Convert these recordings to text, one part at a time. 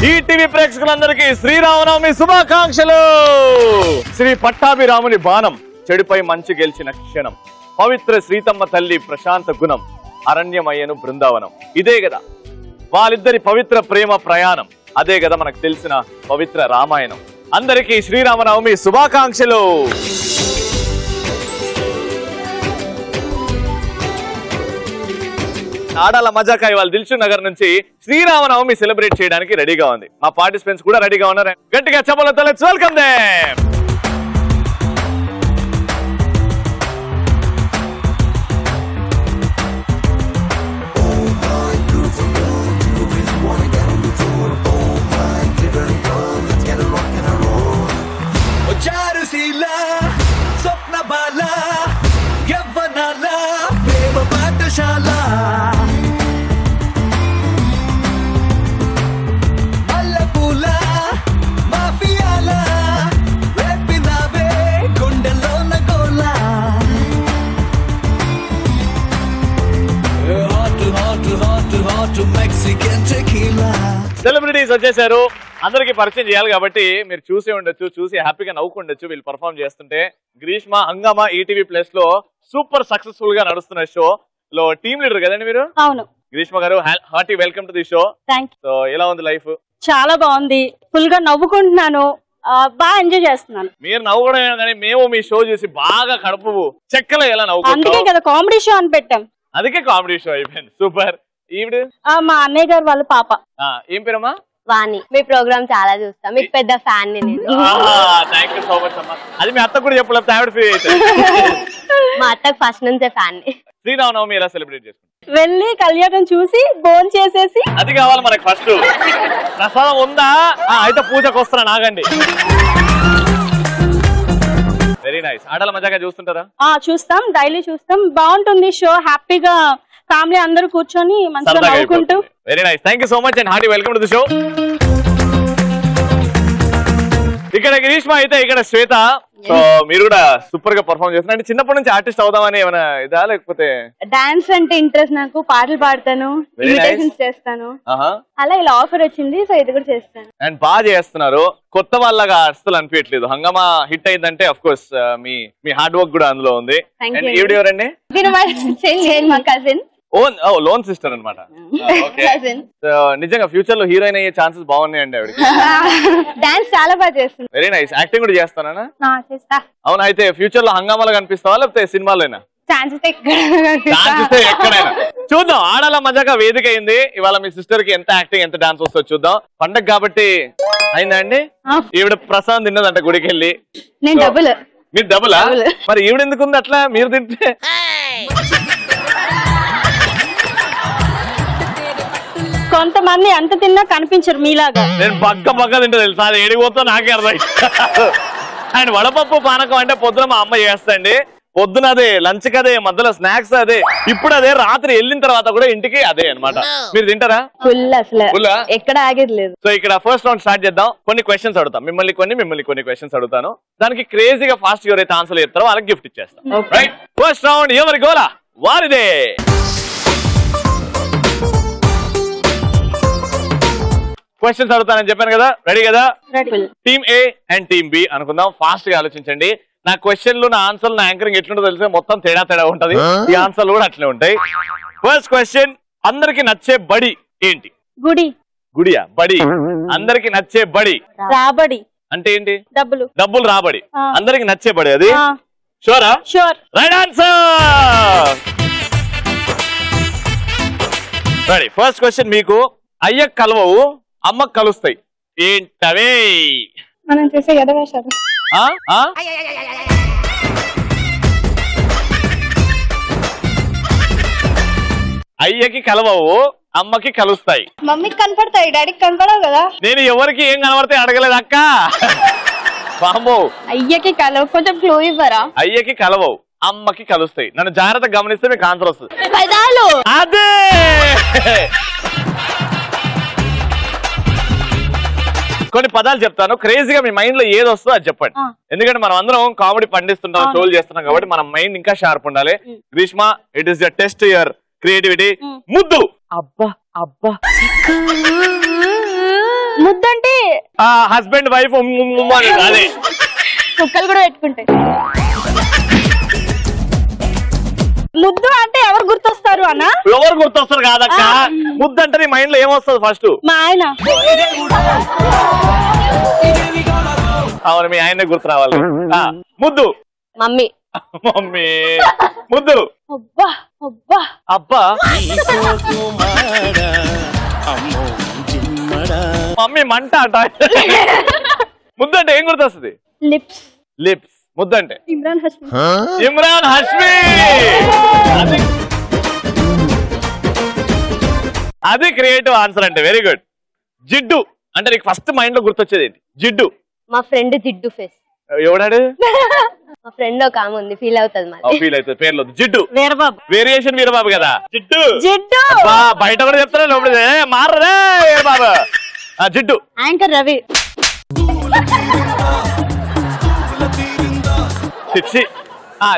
ETV ప్రేక్షకులందరికీ శ్రీరామనవమి శుభాకాంక్షలు. శ్రీ పట్టాభిరాముని బాణం చెడుపై మంచి గెలిచిన క్షణం, పవిత్ర శ్రీతమ్మ తల్లి ప్రశాంత గుణం, అరణ్యమయ్యను బృందావనం. ఇదే కదా వాళ్ళిద్దరి పవిత్ర ప్రేమ ప్రయాణం, అదే కదా మనకు తెలిసిన పవిత్ర రామాయణం. అందరికీ శ్రీరామనవమి శుభాకాంక్షలు. ఆడాల మజాకా ఇవాళ దిల్షుక్ నగర్ నుంచి శ్రీరామనవమి సెలబ్రేట్ చేయడానికి రెడీగా ఉంది. మా పార్టిసిపెంట్స్ కూడా రెడీగా ఉన్నారు. గట్టిగా చెప్పలతో లెట్స్ వెల్కమ్ దెం. సెలబ్రిటీస్ వచ్చేసారు, అందరికి పరిచయం చేయాలి కాబట్టి మీరు చూసి ఉండొచ్చు, చూసి హ్యాపీగా నవ్వుకుండొచ్చు. వీళ్ళు పర్ఫార్మ్ చేస్తుంటే గ్రీష్మ హంగామా ఈటీవీ ప్లస్ లో సూపర్ సక్సెస్ఫుల్ గా నడుస్తున్న షో లో టీమ్ లీడర్ కదండి మీరు? అవును. గ్రీష్మ గారు hearty welcome to the show. So ఎలా ఉంది లైఫ్? చాలా బాగుంది, ఫుల్ గా నవ్వుకుంటున్నాను, బాగా ఎంజాయ్ చేస్తున్నాను. మీరు నవ్వుకోవడం కానీ మేము మీ షో చూసి బాగా కడుపు చెక్కలో ఎలా నవ్వుకుంటాం. అందుకే కదా కామెడీ షో అని పెట్టాం. అందుకే కామెడీ షో అయిపోయింది. సూపర్. ఈవిడ మా అన్నయ్య గారు వాళ్ళ పాప. ఏం పేరమ్మా? వాణి. మీ ప్రోగ్రామ్ చాలా చూస్తా, మీకు పెద్ద ఫ్యాన్ నేను. థ్యాంక్ యూ సో మచ్ అమ్మా. అది మీ అత్త కూడా చెప్పలేదు, ఆవిడ ఫీల్ అయితే. మా అత్తకు ఫస్ట్ నుంచే ఫ్యాన్. శ్రీరామనవమి ఎలా సెలబ్రేట్ చేసుకుంటాం? వెళ్ళి కళ్యాణం చూసి భోజనం చేసేసి. అది కావాలి మనకి. ఫస్ట్ ప్రసాదం ఉందా? అయితే పూజకు వస్తారా? నాగండి. Very nice. ఆటల మజాగా చూస్తుంటారా? చూస్తాం, డైలీ చూస్తాం. బాగుంటుంది షో. హ్యాపీగా ఫ్యామిలీ అందరూ కూర్చొని మంచిగా నవ్వుకుంటూ. Very nice. Thank you so much and hearty welcome to the show. ఇక్కడ గ్రీష్మ అయితే, ఇక్కడ శ్వేత. సో మీరు కూడా సూపర్ గా పర్ఫార్మ్ చేస్తున్నారు. అంటే చిన్నప్పటి నుంచి ఆర్టిస్ట్ అవుదామని ఏమైనా ఇదా, లేకపోతే? డాన్స్ అంటే ఇంట్రెస్ట్ నాకు, పాటలు పాడతాను, ఇమిటేషన్స్ చేస్తాను. అలా ఇలా ఆఫర్ వచ్చింది, సో ఇది కూడా చేస్తాను. అండ్ బాగా చేస్తున్నారు. కొత్త వాళ్ళగా అస్సలు అనిపించట్లేదు. హంగామా హిట్ అయిందంటే of course me hard work కూడా అందులో ఉంది. ఈవిడ ఎవరండి? మా కజిన్. లోన్ సిస్టర్ అనమాట. నిజంగా ఫ్యూచర్ లో హీరోయిన్ అయ్యే ఛాన్సెస్ బాగున్నాయండి ఆవిడ. డాన్స్ చాలా బాగా చేస్తుంది. Very nice. యాక్టింగ్ కూడా చేస్తానా? చేస్తా. అవును. అయితే ఫ్యూచర్ లో హంగామాలో కనిపిస్తావా లేకపోతే సినిమాలోనా? ఛాన్సెస్ ఎక్కడైనా చూద్దాం. ఆడాల మజాగా వేదిక అయింది. ఇవాళ మీ సిస్టర్ కి ఎంత యాక్టింగ్ ఎంత డాన్స్ వస్తుందో చూద్దాం. పండగ కాబట్టి అయిందా అండి? ఈవిడ ప్రసాదం తిన్నదంట గుడికి వెళ్ళి. నేను డబుల్. మీరు డబులా? మరి ఈవిడ ఎందుకు ఉంది అట్లా? మీరు తింటే కొంతమంది అంత తిన్నా కనిపించరు మీలాగా. నేను బగ్గ తింటా తెలుసా. అది ఏడిపోతా నాకే అర్థం. అండ్ వడపప్పు పానకం అంటే పొద్దున మా అమ్మ చేస్తండి. పొద్దున అదే, లంచ్ కదే, మధ్యలో స్నాక్స్ అదే, ఇప్పుడు అదే, రాత్రి వెళ్ళిన తర్వాత కూడా ఇంటికి అదే అనమాట. మీరు తింటారా? ఫుల్. అసలు ఎక్కడ ఆగేది లేదు. సో ఇక్కడ ఫస్ట్ రౌండ్ స్టార్ట్ చేద్దాం. కొన్ని క్వశ్చన్స్ అడుగుతాం, మిమ్మల్ని కొన్ని క్వశ్చన్స్ అడుగుతాను. దానికి క్రేజీగా ఫాస్ట్ ఎవరైతే ఆన్సర్ చెప్తారో వాళ్ళకి గిఫ్ట్ ఇచ్చేస్తాం. రైట్? ఫస్ట్ రౌండ్ ఎవరి గోలా వారిదే. క్వశ్చన్స్ అడుగుతానని చెప్పాను కదా, రెడీ కదా? Team A and team B అనుకుందాం. ఫాస్ట్ గా ఆలోచించండి. నా క్వశ్చన్లు, నా ఆన్సర్లు, నా యాంకరింగ్ ఎట్లుంటో తెలిసే మొత్తం తేడా ఉంటది. ఈ ఆన్సర్లు కూడా అట్లే ఉంటాయి. ఫస్ట్ క్వశ్చన్, అందరికి నచ్చే బడి ఏంటి? గుడి. గుడియా? బడి. అందరికి నచ్చే బడి. రాబడి అంటే ఏంటి? డబ్బులు. డబ్బులు రాబడి. అందరికి నచ్చే బడి అది. షూరా? Sure. Right answer. Ready? First question మీకు. అయ్యకు కలవవు, అమ్మకు కలుస్తాయి ఏంటవే? మనం చేసే యదవేశాలు. అయ్యకి కలవవు, అమ్మకి కలుస్తాయి. మమ్మీకి కనపడతాయి, డాడీకి కనపడవు కదా. నేను ఎవరికి ఏం కనబడితే అడగలేదు అక్క. బాంబో. అయ్యకి కలవ, కొంచెం క్లూ ఇవ్వరా? అయ్యకి కలవవు, అమ్మకి కలుస్తాయి. నన్ను జాగ్రత్తగా గమనిస్తే మీకు ఆన్సర్ వస్తుంది. పదాలు. అదే. కొన్ని పదాలు చెప్తాను, క్రేజీగా మీ మైండ్ లో ఏది వస్తుందో అది చెప్పండి. ఎందుకంటే మనం అందరం కామెడీ పండిస్తుంటాం, షోలు చేస్తున్నాం కాబట్టి మన మైండ్ ఇంకా షార్ప్ ఉండాలి. Greeshma, it is the test your creativity. ముద్దు. అబ్బా అబ్బా. ముద్దు హస్బెండ్ వైఫ్ అదే కుక్కలు కూడా పెట్టుకుంటాయి. ముద్దు అంటే ఎవరు గుర్తొస్తారు అన్న? ఎవరు గుర్తొస్తారు కాదక్క, ముద్దు అంటే నీ మైండ్ లో ఏమొస్తుంది ఫస్ట్? మా ఆయన. అవును, మీ ఆయన గుర్తు రావాలి. ముద్దు మమ్మీ. మమ్మీ. ముద్దు అబ్బా అబ్బా అబ్బా. మమ్మీ మంట అంట. ముద్దు అంటే ఏం గుర్తొస్తుంది? లిప్స్. లిప్స్. ముద్దు అంటే ఇమ్రాన్ హష్మి. ఇమ్రాన్ హష్మి. అది క్రియేటివ్ ఆన్సర్ అంటే. Very good. జిడ్డు అంటే నీకు ఫస్ట్ మైండ్ లో గుర్తొచ్చేది ఏంటి? జిడ్డు. మా ఫ్రెండ్ జిడ్డు ఫేస్. ఎవడాడు? మా ఫ్రెండ్ ఒక ఆమె ఉంది, ఫీల్ అవుతుంది మరి. ఫీల్ అవుతుంది. పేర్లో జిడ్డు. వీరబాబు. వేరియేషన్ వీరబాబు కదా. జిడ్డు. జిడ్డు. బయట కూడా చెప్తారా లోపల మారరే వీరబాబు. జిడ్డు. యాంకర్ రవి.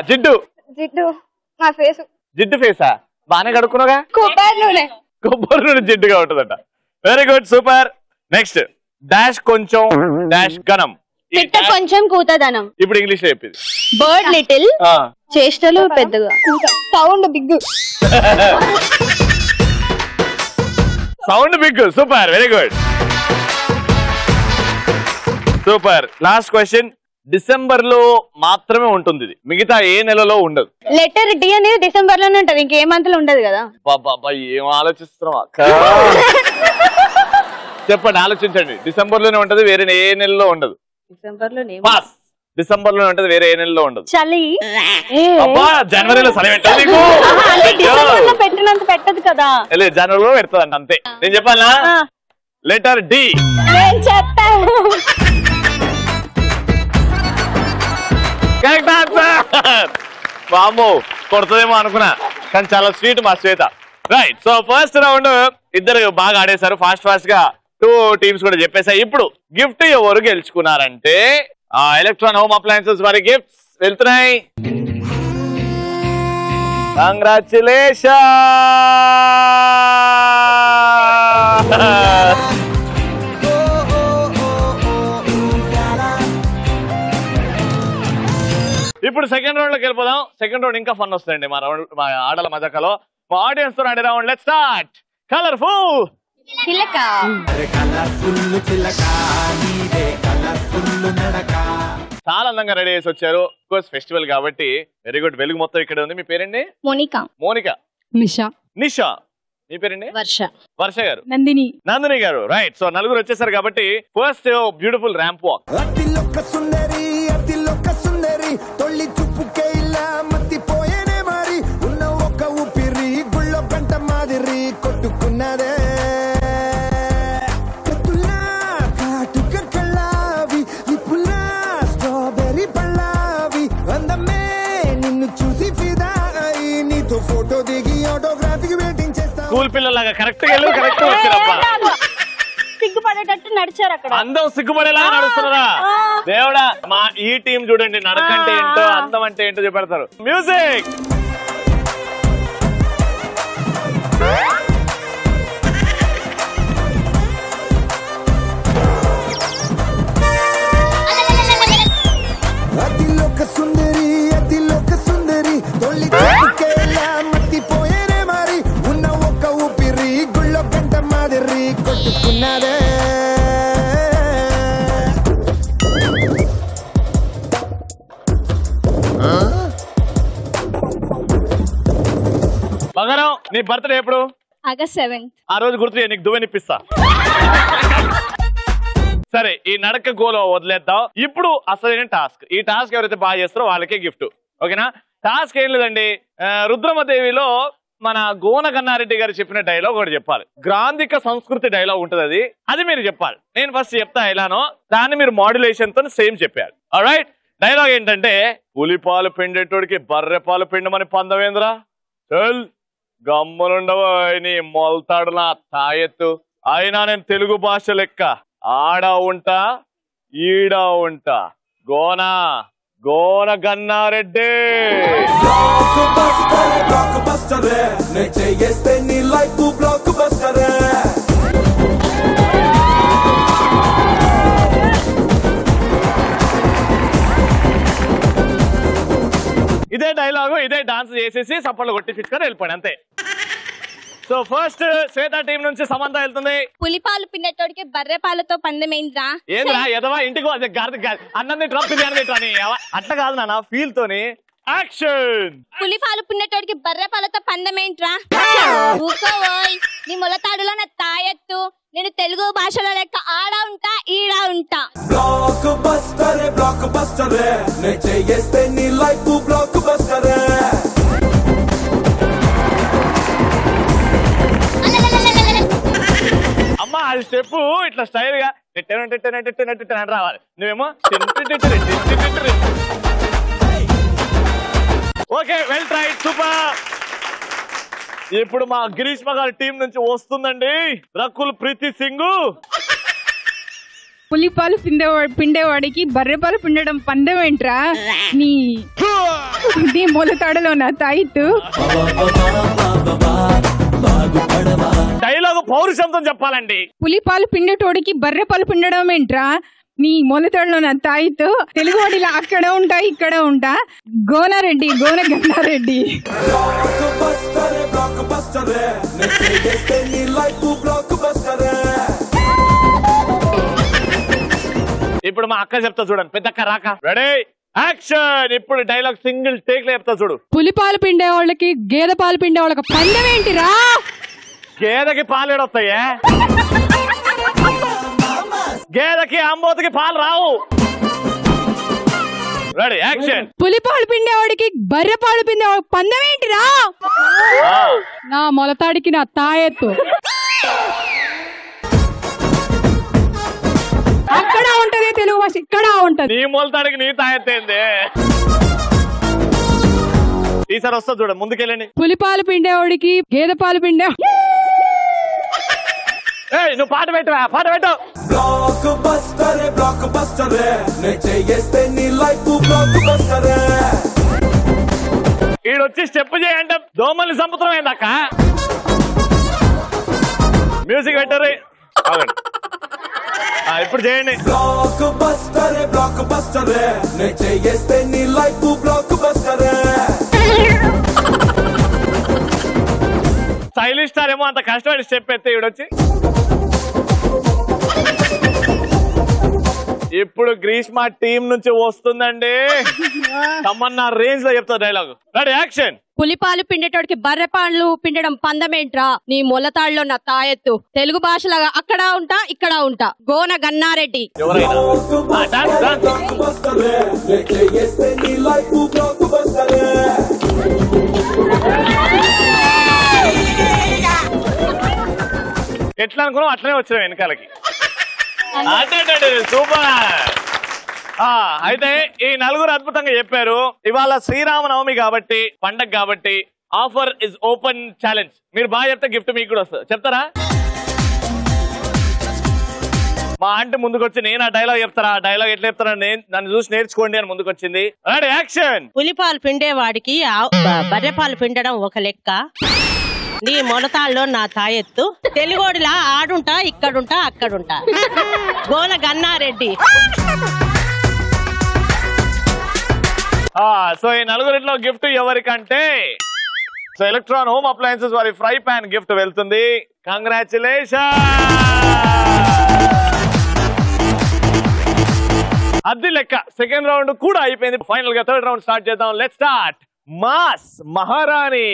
జిడ్డు. జిడ్డు నా ఫేస్. జిడ్డు ఫేసా? బానే కడుక్కున్నాగా. కొబ్బరి నూనె. కొబ్బరి నూనె జిడ్డుగా ఉంటుందట. Very good, super. Next dash కొంచెం డాష్ గణం. పిట్ట కొంచెం కూతదనం. ఇప్పుడు ఇంగ్లీష్ లో చెప్పింది. Bird little. చేష్టలు పెద్దగా. Sound big. Sound big. Super, very good, super. Last question. December లో మాత్రమే ఉంటుంది ఇది, మిగతా ఏ నెలలో ఉండదు. లెటర్ డి అనేది డిసెంబర్ లోనే ఉంటది, ఇంకే మంత్ లో ఉండదు కదా. బాబా ఏం ఆలోచిస్తున్నావా? చెప్పండి, ఆలోచించండి. డిసెంబర్ లోనే ఉంటది, వేరే ఏ నెలలో ఉండదు. డిసెంబర్ లో డిసెంబర్ లోనే ఉంటది, వేరే ఏ నెలలో ఉండదు. చలి. అబ్బా జనవరిలో చలి పెట్టదు నీకు. పెట్టినంత పెట్టదు కదా. జనవరిలో పెడతాదంట అంతే. నేను చెప్పాలా? Letter D. నేను చెప్తాను. Correct answer. బాబు కొడుతుందేమో అనుకున్నా, కానీ చాలా స్వీట్ మా శ్వేత. రైట్. సో ఫస్ట్ రౌండ్ ఇద్దరు బాగా ఆడేశారు, ఫాస్ట్ ఫాస్ట్ గా 2 టీమ్స్ కూడా చెప్పేసాయి. ఇప్పుడు గిఫ్ట్ ఎవరు గెలుచుకున్నారంటే ఎలక్ట్రాన్ హోమ్ అప్లయన్సెస్ వారి గిఫ్ట్స్ వెళ్తున్నాయి. కంగ్రాచులేషన్. ఇప్పుడు సెకండ్ రౌండ్ లోకి వెళ్ళిపోదాం. సెకండ్ రౌండ్ ఇంకా ఫన్ వస్తుందండి మా ఆటల మజాకలో. మా ఆడియన్స్ తో ఆడే రౌండ్. Let's start. కలర్ఫుల్ చిలక. చాలా అందంగా రెడీ చేసి వచ్చారు. కోర్స్ ఫెస్టివల్ కాబట్టి వెరీ గుడ్. వెలుగు మొత్తం ఇక్కడ ఉంది. మీ పేరండి? మోనికా. మోనికా. నిషా. నిషా. మీ పేరండి? వర్ష. వర్ష గారు. నందిని. నందిని గారు. రైట్. సో నలుగురు వచ్చేసారు కాబట్టి first beautiful ramp walk. School పిల్లలాగా కరెక్ట్ గా వెళ్ళి కరెక్ట్ వచ్చారప్ప. సిగ్గుపడేటట్టు నడిచారు అక్కడ. అందం సిగ్గుపడేలా నడుస్తున్నారా దేవుడా. మా ఈ టీం చూడండి, నడకంటే ఏంటో అందం అంటే ఏంటో చెప్పేడతారు. మ్యూజిక్. బంగారం, నీ బర్త్డే ఎప్పుడు? August 7th. ఆ రోజు గుర్తు నీకు దువ్వెనిప్పిస్తా. సరే, ఈ నడక గోలో వదిలేద్దాం. ఇప్పుడు అసలైన టాస్క్. ఈ టాస్క్ ఎవరైతే బాగా చేస్తారో వాళ్ళకే గిఫ్ట్. ఓకేనా? టాస్క్ ఏం లేదండి, రుద్రమదేవిలో మన గోన గన్నారెడ్డి గారు చెప్పిన డైలాగ్ ఒకటి చెప్పాలి. గ్రాంధిక సంస్కృతి డైలాగ్ ఉంటుంది, అది మీరు చెప్పాలి. నేను ఫస్ట్ చెప్తా ఎలానో, దాన్ని మీరు మాడ్యులేషన్ తో సేమ్ చెప్పారు. ఆల్రైట్. డైలాగ్ ఏంటంటే, పులిపాలు పిండేటోడికి బర్రె పాలు పిండమని పందవేంద్రా, చల్ గమ్మునుండవ నీ మొలతాడు నా తాయెత్తు. అయినా నేను తెలుగు భాష లెక్క ఆడా ఉంటా ఈడా ఉంటా. గోన గోన గన్నారెడ్డి. డైలాగు ఇదే డాన్స్ చేసేసి సప్పట్లు కొట్టించుకొని వెళ్ళిపోయాడు అంతే. సో ఫస్ట్ శ్వేత టీం నుంచి సమంత వెళ్తుంది. పులిపాలు పిండేటోడికి బర్రె పాలతో పందెమైందిరా. ఏంద్రా ఎదవా ఇంటికి అన్నం తింటా బిర్యానీ తింటా అట్లా కాదు నాన్న ఫీల్ తోని. యాక్షన్. పులిపాలు పిండేటోడికి బర్రె పాలతో పందెమేంట్రా. ఊకోవోయ్ నీ మొలతాడులో నా తాయెత్తు. నేను తెలుగు భాషలో లెక్క ఆడా ఉంటా ఈడా ఉంటా. బ్లాక్ బస్టర్ నే చేయేస్తే నీ లైఫ్ బ్లాక్ బస్టర్. అమ్మా అది స్టెప్ ఇట్లా స్టైల్ గా రావాలి. నువ్వేమో ఓకే వెల్ ట్రైడ్ సూపర్. ఇప్పుడు మా గ్రీష్మ గారి టీం నుంచి వస్తుందండి రకుల్ ప్రీతి సింగ్. పులిపాలు పిండేవాడికి బర్రెపాలు పిండడం పందెం ఏంట్రా. నీ మొలతాడలో నా తాయిత్తు. డైలాగ్ పౌరుషంతో చెప్పాలండి. పులిపాలు పిండేటోడికి బర్రెపాలు పిండడం ఏంట్రా. నీ మొలతాడులో నా తాయిత్తు. తెలుగువాడిలా అక్కడ ఉంటా ఇక్కడ ఉంటా. గోనారెడ్డి గోన గన్నారెడ్డి. ఇప్పుడు మా అక్క చెప్తా చూడండి. పెద్దక్క రాక రెడీ యాక్షన్. ఇప్పుడు డైలాగ్ సింగిల్ టేక్ లో చెప్తా చూడు. పులిపాలు పిండే వాళ్ళకి గేదె పాలు పిండే వాళ్ళకి పందెం ఏంటిరా. గేదెకి పాలు ఏడొస్తాయే. గేదెకి అంబోతుకి పాలు రావు. Ready action. పులిపాలు పిండేవాడికి బర్రె పాలు పిండేవాడికి పందెం ఏంటిరా. నా మొలతాడికి నా తాయెత్తు. అక్కడ ఉంటది తెలుగు భాష ఇక్కడ ఉంటది. నీ మొలతాడికి నీ తాయెత్తేంది. ఈసారి వస్తా చూడ ముందుకెళ్ళండి. పులిపాలు పిండేవాడికి గేదె పాలు పిండే. నువ్వు పాట పెట్టవా పాట పెట్టు. బ్లాక్ బస్టర్ నే చేయేస్తే నీ లైఫ్ బ్లాక్ బస్టర్. ఈడొచ్చి స్టెప్ చేయంటే దోమల్ని చంపుతున్నాం ఏందక్క. మ్యూజిక్ పెట్టరు. ఇప్పుడు చేయండి. బ్లాక్ బస్టర్ నే చేయేస్తే నీ life block buster. Stylish star ఏమో అంత కష్టపడి స్టెప్ ఎత్తే ఈడొచ్చి. ఇప్పుడు గ్రీష్మ టీం నుంచి వస్తుందండి. తమన్నా రేంజ్ లో చెప్తా డైలాగ్. Ready action. పులిపాలు పిండేటోడికి బర్రెపాలు పిండడం పందమేంట్రా. నీ మొలతాడులో నా తాయెత్తు. తెలుగు భాషలాగా అక్కడ ఉంటా ఇక్కడ ఉంటా. గోన గన్నారెడ్డి. ఎట్లా అనుకున్నావు అట్లనే వచ్చిన వెనకాలకి. సూపర్. అయితే ఈ నలుగురు అద్భుతంగా చెప్పారు. ఇవాళ శ్రీరామనవమి కాబట్టి పండగ కాబట్టి ఆఫర్ ఇస్ ఓపెన్ ఛాలెంజ్. మీరు బాగా చెప్తే గిఫ్ట్ మీకు కూడా వస్తుంది. చెప్తారా? మా ఆంటీ ముందుకొచ్చి నేను ఆ డైలాగ్ చెప్తారా, ఆ డైలాగ్ ఎట్లా చెప్తారా నన్ను చూసి నేర్చుకోండి అని ముందుకొచ్చింది. Ready action. పులిపాలు పిండేవాడికి బర్రెపాలు పిండడం ఒక లెక్క. నీ మొలతాల్లో నా తాయెత్తు. తెలుగోడిలా ఆడుంటా ఇక్కడుంటా అక్కడుంటా. గోన గన్నారెడ్డి. సో ఈ నలుగురిలో గిఫ్ట్ ఎవరికంటే సో ఎలక్ట్రాన్ హోమ్ అప్లయన్సెస్ వారి ఫ్రై పాన్ గిఫ్ట్ వెళ్తుంది. కంగ్రాచులేషన్. అది లెక్క సెకండ్ రౌండ్ కూడా అయిపోయింది. ఫైనల్ గా థర్డ్ రౌండ్ స్టార్ట్ చేద్దాం. Let's start. మాస్ మహారాణి.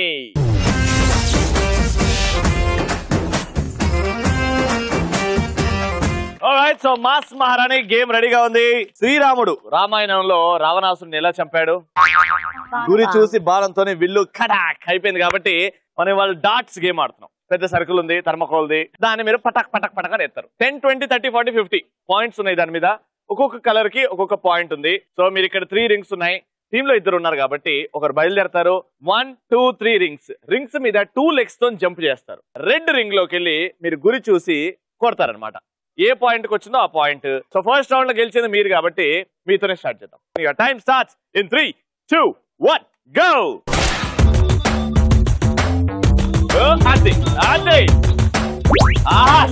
సో మాస్ మహారాణి గేమ్ రెడీగా ఉంది. శ్రీరాముడు రామాయణంలో రావణాసురుని ఎలా చంపాడు, గురి చూసి బాణంతో విల్లు ఖడాక్ అయిపోయింది కాబట్టి మనం వాళ్ళు డాట్స్ గేమ్ ఆడుతున్నాం. పెద్ద సర్కిల్ ఉంది, థర్మకోల్ది, దాన్ని మీరు పటక్ పటక్ పటక్ అని ఎత్తారు. 10, 20, 30, 40, 50 పాయింట్స్ ఉన్నాయి. దాని మీద ఒక్కొక్క కలర్ కి ఒక్కొక్క పాయింట్ ఉంది. సో మీరు ఇక్కడ 3 రింగ్స్ ఉన్నాయి. టీమ్ లో 2 ఉన్నారు కాబట్టి ఒకరు బయలుదేరతారు. 1, 2, 3 రింగ్స్ మీద 2 legs తో జంప్ చేస్తారు. రెడ్ రింగ్ లోకి వెళ్ళి మీరు గురి చూసి కొడతారనమాట. ఏ పాయింట్ కి వచ్చిందో ఆ పాయింట్. సో ఫస్ట్ రౌండ్ లో గెలిచింది మీరు కాబట్టి మీతోనే స్టార్ట్ చేద్దాం. Time starts in 3, 2, 1 go.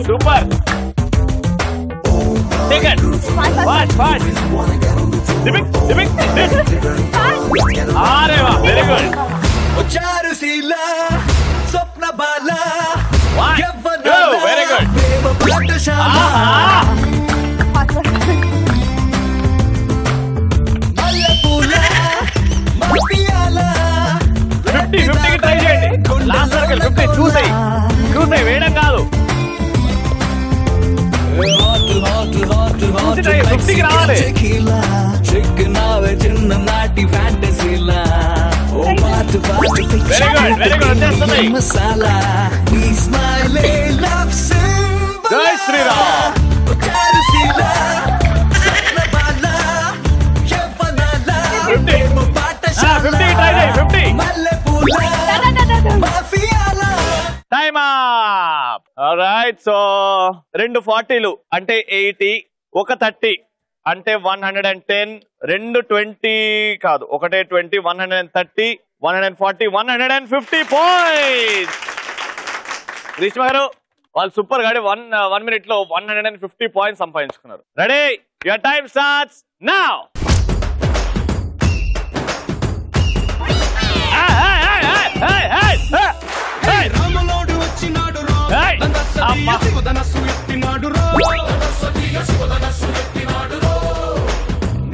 Super. అరే వా వెరీ గుడ్ చారుశీల స్వప్న బాల వెరీ గుడ్ ప్రేమ పాఠశాల మల్లెపూల మాఫియాల 50 ట్రై చేయండి లాస్ట్ సర్కిల్ 50 చూసేయి వేయడం కాదు 50కి రావాలి చిన్న నాటి ఫ్యాంటసీలా వెరీ గుడ్ వచ్చేస్తుంది మసాలా ఈ స్మైలే లవ్ సింబల్ జై శ్రీరామ్ చారుశీల స్వప్న బాల యవ్వనాల ప్రేమ పాఠశాల 50 ట్రై చేయి 50 మల్లెపూల మాఫియాల టైమ్ అప్ ఆల్రైట్ సో 2 40లు అంటే 80 ఒక 30 అంటే 110 2 20 కాదు ఒకటే 20 130 140 150 పాయింట్స్ గ్రీష్మ గారు వాళ్ళు సూపర్ గాడి 1 minute లో 150 పాయింట్స్ సంపాదించుకున్నారు ready your time starts now రామలోడు వచ్చినాడు రో శివధనస్సు ఎత్తినాడు రో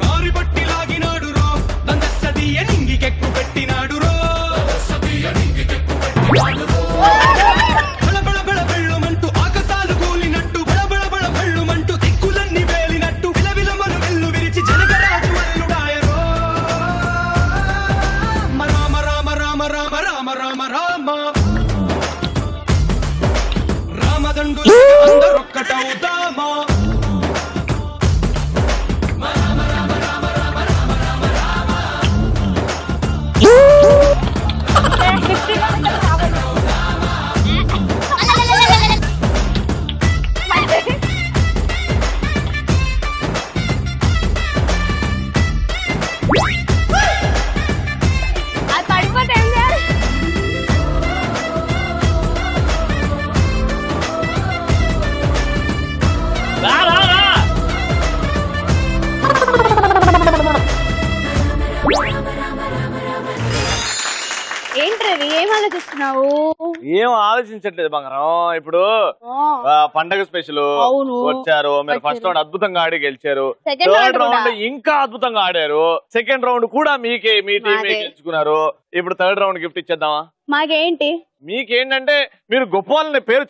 నారి బట్టి లాగినాడు రో దందసదియ నింగికెక్కు పెట్టినాడు రో బళబళ బళ బెళ్ళుమంటూ ఆకాశాలు కూలినట్టు బళబళ బళ బెళ్ళుమంటూ దిక్కులన్నీ వేలినట్టు విలవిలమను వెల్లు విరిచి జనగరాజు వల్లుడాయరో రామ రామ రామ రామ రామ రామ రామ రామదండు అందరొక్కటవుతామా ఏంట్రవి ఏం ఆలోచిస్తున్నావు? ఏం ఆలోచించట్లేదు బంగారం ఇప్పుడు పండగ స్పెషల్ వచ్చారు మీరు ఫస్ట్ రౌండ్ అద్భుతంగా ఆడి గెలిచారు థర్డ్ రౌండ్ ఇంకా అద్భుతంగా ఆడారు సెకండ్ రౌండ్ కూడా మీకే మీ టీమే గెలుచుకున్నారు ఇప్పుడు థర్డ్ రౌండ్ గిఫ్ట్ ఇచ్చేద్దామా మాకేంటి మీకేంటంటే మీరు గొప్ప వాళ్ళని పేరు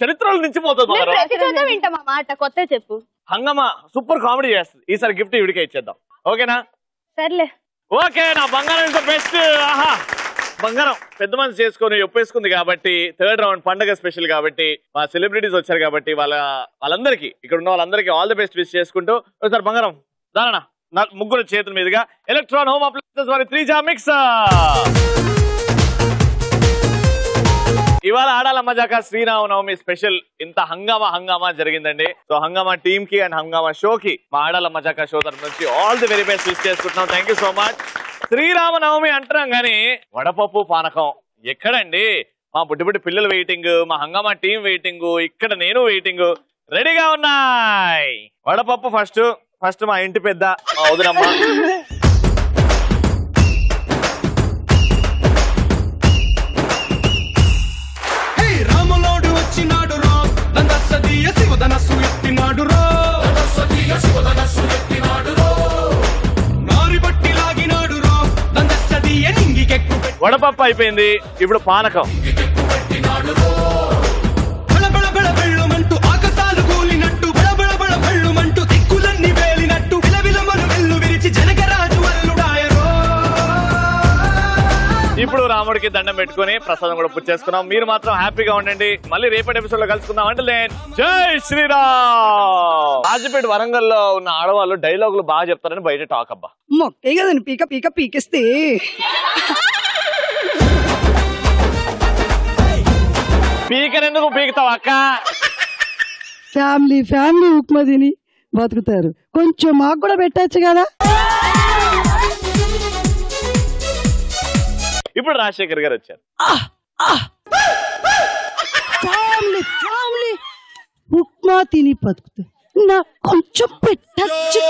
చరిత్రలో నుంచి పోతుంది వింటామా మాట కొత్త చెప్పు హంగమా సూపర్ కామెడీ చేస్తుంది ఈసారి గిఫ్ట్ ఇవిడికే ఇచ్చేద్దాం ఓకేనా సర్లే ఓకే నా బంగారం ఇస్ ద బెస్ట్ ఆహా బంగారం పెద్ద మనసు చేసుకుని ఒప్పేసుకుంది కాబట్టి థర్డ్ రౌండ్ పండగ స్పెషల్ కాబట్టి మా సెలబ్రిటీస్ వచ్చారు కాబట్టి వాళ్ళందరికీ ఇక్కడ ఉన్న వాళ్ళందరికీ ఆల్ ది బెస్ట్ విష్ చేసుకుంటూ ఒకసారి బంగారం దానా ముగ్గురు చేతుల మీదుగా ఎలక్ట్రాన్ హోమ్ అప్లయన్సెస్ వారి 3 జార్ మిక్సర్ ఇవాళ ఆడాల మజాక శ్రీరామనవమి స్పెషల్ ఇంత హంగామా జరిగిందండి సో హంగామా టీమ్ కి అండ్ హంగామా షో కి మా ఆడాల మజాక షో తరఫు నుంచి all the very best wish చేసుకుంటున్నాం thank you so much Sri Rama Navami అంటున్నాం గానీ వడపప్పు పానకం ఎక్కడండి మా బుడ్డి పిల్లలు వెయిటింగ్ మా హంగామా టీం వెయిటింగ్ ఇక్కడ నేను వెయిటింగ్ రెడీగా ఉన్నాయి వడపప్పు ఫస్ట్ మా ఇంటి పెద్ద మా వదినమ్మ వచ్చినాడు రో దందసదియ శివధనస్సు ఎత్తినాడు రో నారి బట్టి లాగినాడు రో దందసదియ నింగికెక్కు వడపప్పు అయిపోయింది ఇప్పుడు పానకం బళబళ బళ బెళ్ళుమంటూ ఆకాశాలు కూలినట్టు బళబళ బళ బెళ్ళుమంటూ దిక్కులన్నీ వేలినట్టు విలవిలమను వెల్లు విరిచి జనగరాజు వల్లుడాయరో ఇప్పుడు రాముడికి దండం పెట్టుకుని ప్రసాదం కూడా పూర్తి చేసుకున్నాం మీరు మాత్రం హ్యాపీగా ఉండండి మళ్ళీ రేపటి ఎపిసోడ్ లో కలుసుకుందాం అంటే జై శ్రీరామ్ రాజపేట వరంగల్ లో ఉన్న ఆడవాళ్ళు డైలాగులు బాగా చెప్తారని బయట టాక్ అబ్బా మొక్కే కదండి పీక పీకేస్తే పీకనెందుకు పీకుతావు అక్క ఫ్యామిలీ ఉప్మా తిని బతుకుతారు కొంచెం మాకు కూడా పెట్టచ్చు కదా ఇప్పుడు రాజశేఖర్ గారు వచ్చారు ఫ్యామిలీ ఉప్మా తిని బతుకుతారు నాకు కొంచెం పెట్టచ్చు